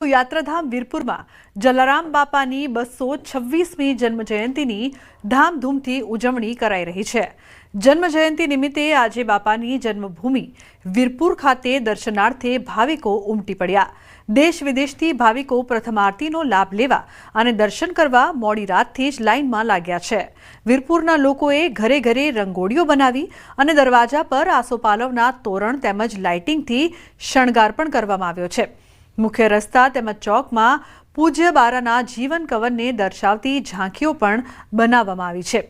યાત્રાધામ વીરપુરમાં જલારામ બાપાની 226મી જન્મજયંતિની ધામધૂમથી ઉજવણી કરાઈ રહી છે। જન્મજયંતિ નિમિત્તે આજે બાપાની જન્મભૂમિ વીરપુર ખાતે દર્શનાર્થે ભાવિકો ઉમટી પડ્યા। દેશ વિદેશથી ભાવિકો પ્રથમ આરતીનો લાભ લેવા અને દર્શન કરવા મોડી રાતથી જ લાઇનમાં લાગ્યા છે। વીરપુરના લોકોએ ઘરે ઘરે રંગોળીઓ બનાવી અને દરવાજા પર આસોપાલવના તોરણ તેમજ લાઇટિંગથી શણગાર પણ કરવામાં આવ્યો છે। मुख्य रस्ता तेमज चौक में पूज्य बाराना जीवन कवन ने दर्शावती झांकीओ पण बनाववामां आवी छे।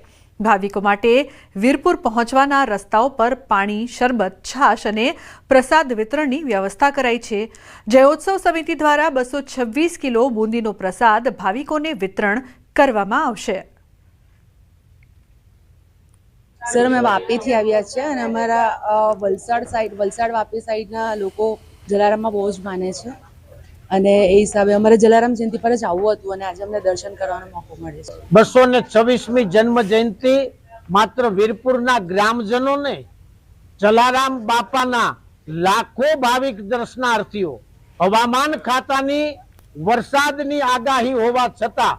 भाविको माटे वीरपुर पहोंचवाना रस्ताओं पर पाणी, शरबत, छाश अने प्रसाद वितरणनी व्यवस्था कराई छे। जयोत्सव समिति द्वारा 226 किलो बूंदीनो प्रसाद भाविकोने वितरण करवामां आवशे। सर मैं वापी थी आव्या छे अने अमारा वलसाड वापी साइडना लोको जलाराममां बहु ज माने छे અને એ હિસાબે અમારે જલારામ જયંતિ પર જ આવવું હતું અને આજે અમને દર્શન કરવાનો મોકો મળે છે। 226મી જન્મ જયંતિ માત્ર વીરપુરના ગ્રામજનોને જલારામ બાપાના લાખો ભાવિક દર્શનાર્થીઓ હવામાન ખાતાની વરસાદની આગાહી હોવા છતાં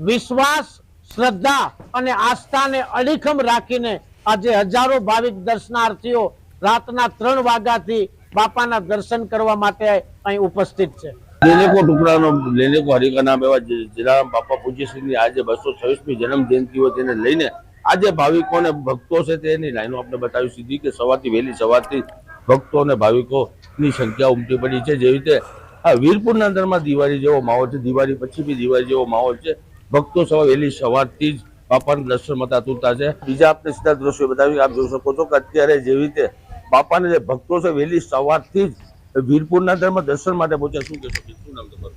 વિશ્વાસ, શ્રદ્ધા અને આસ્થાને અડીખમ રાખીને આજે હજારો ભાવિક દર્શનાર્થીઓ રાતના 3 વાગ્યાથી बापा दर्शन करवा माटे अहीं उपस्थित है। लेने को टुकड़ा लेने को हरि का नाम एवं जलाराम बापा पूज्य श्री आज 226મી जन्म जयंती हो तेने लईने आज भाविकों ने भक्तों से तेनी लाइनों आपने बताई सीधी के सवारथी वहेली सवारथी भक्तों ने भाविकों की संख्या उमटी पड़ी है। जेवी रीते आ वीरपुर अंदर में दिवाળી जेवो माहोल है, दिवाળી पछी भी दिवाળી जेवो माहोल है। भक्तों सवार वहेली सवारथी ज बापा दर्शन मता तूता है। बीजा आपने सीधा दृश्य बतावी आप जोई शको छो के अत्यारे जेवी रीते बापा ने भक्तों से वहेली सवारथी ज वीरपुर अंदर में दर्शन माटे पहुंचा। शू कहो शू नाम तमारुं?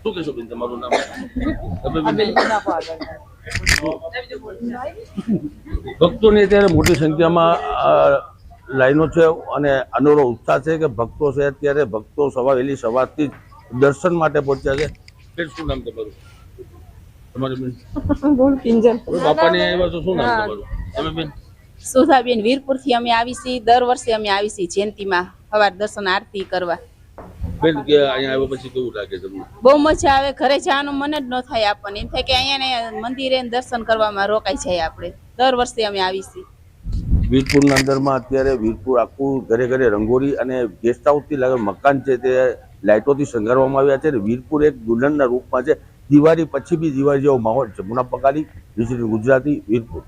शू कहो बेन तमारुं नाम? भक्तों ने अत्यारे मोटी संख्या में लाइनों है और अनोरो उत्साह है कि भक्तों से अत्यारे भक्तों सवा वहेली सवारथी दर्शन माटे पहुंचा है। फिर शू नाम तमारुं? તમારું બેન બોલ પિંજલ બાપા ને આવ્યા તો શું નામ તમારું? તમે બેન સુધાબેન વીરપુર થી અમે આવી છી, દર વર્ષે અમે આવી છી જયંતિમાં સવાર દર્શન આરતી કરવા। બેન કે અહીંયા આવ્યા પછી કેવું લાગે તમને? બહુ મજા આવે, ઘરે જવાનું મન જ ન થાય આપણને, એમ થાય કે અહીંયા મંદિરે દર્શન કરવામાં રોકાઈ જાય આપણે। દર વર્ષે અમે આવી છી। વીરપુરના અંદરમાં અત્યારે વીરપુર આખું ઘરે ઘરે રંગોળી અને ગેસ્ટ હાઉસથી લાગે મકાન છે તે લાઇટોથી શણગારવામાં આવ્યા છે। વીરપુર એક દુલ્હનના રૂપમાં છે। દિવાળી પછી બી દિવાળી જેવો માહોલ છે। મુના પકારી ગુજરાતી વીરપુર।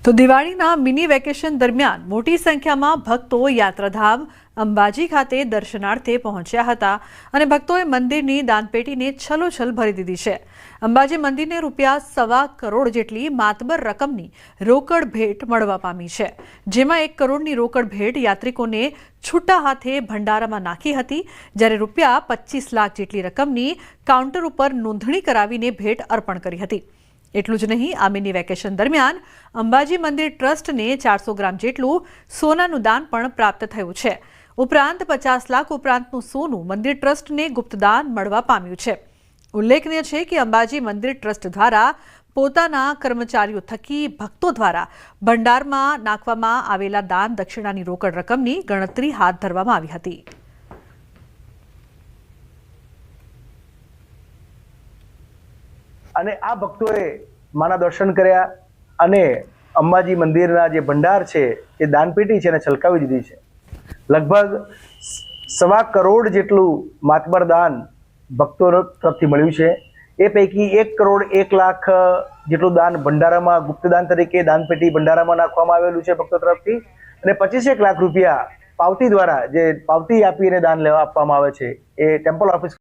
तो दिवाळीना मिनी वेकेशन दरमियान मोटी संख्यामां भक्तो यात्राधाम अंबाजी खाते दर्शनार्थे पहोंच्या हता अने भक्तोए मंदिरनी दानपेटीने छलोछल भरी दीधी छे। अंबाजी मंदिरने ₹1.25 करोड़ जेटली मातबर रकमनी रोकड़ भेट मळवा पामी छे, जेमां 1 करोड़नी रोकड़ भेट यात्रिकोने छूटा हाथे भंडारामां नाखी हती, ज्यारे ₹25 लाख जेटली रकमनी काउंटर उपर नोंधणी करावीने भेट अर्पण करी हती। એટલું જ નહીં, આ મિની વેકેશન દરમિયાન અંબાજી મંદિર ટ્રસ્ટને 400 ગ્રામ જેટલું સોનાનું દાન પણ પ્રાપ્ત થયું છે। ઉપરાંત 50 લાખ ઉપરાંતનું સોનું મંદિર ટ્રસ્ટને ગુપ્તદાન મળવા પામ્યું છે। ઉલ્લેખનીય છે કે અંબાજી મંદિર ટ્રસ્ટ દ્વારા પોતાના કર્મચારીઓ થકી ભક્તો દ્વારા ભંડારમાં નાખવામાં આવેલા દાન દક્ષિણાની રોકડ રકમની ગણતરી હાથ ધરવામાં આવી હતી। અને આ ભક્તોએ માના દર્શન કર્યા અને અંબાજી મંદિરના જે ભંડાર છે એ દાનપેટી છે એને છલકાવી દીધી છે। લગભગ 1.25 કરોડ જેટલું માતબર દાન ભક્તો તરફથી મળ્યું છે। એ પૈકી 1 કરોડ 1 લાખ જેટલું દાન ભંડારામાં ગુપ્તદાન તરીકે દાનપેટી ભંડારામાં નાખવામાં આવેલું છે ભક્તો તરફથી, અને 25 લાખ રૂપિયા પાવતી દ્વારા જે પાવતી આપીને દાન લેવા આપવામાં આવે છે એ ટેમ્પલ ઓફિસ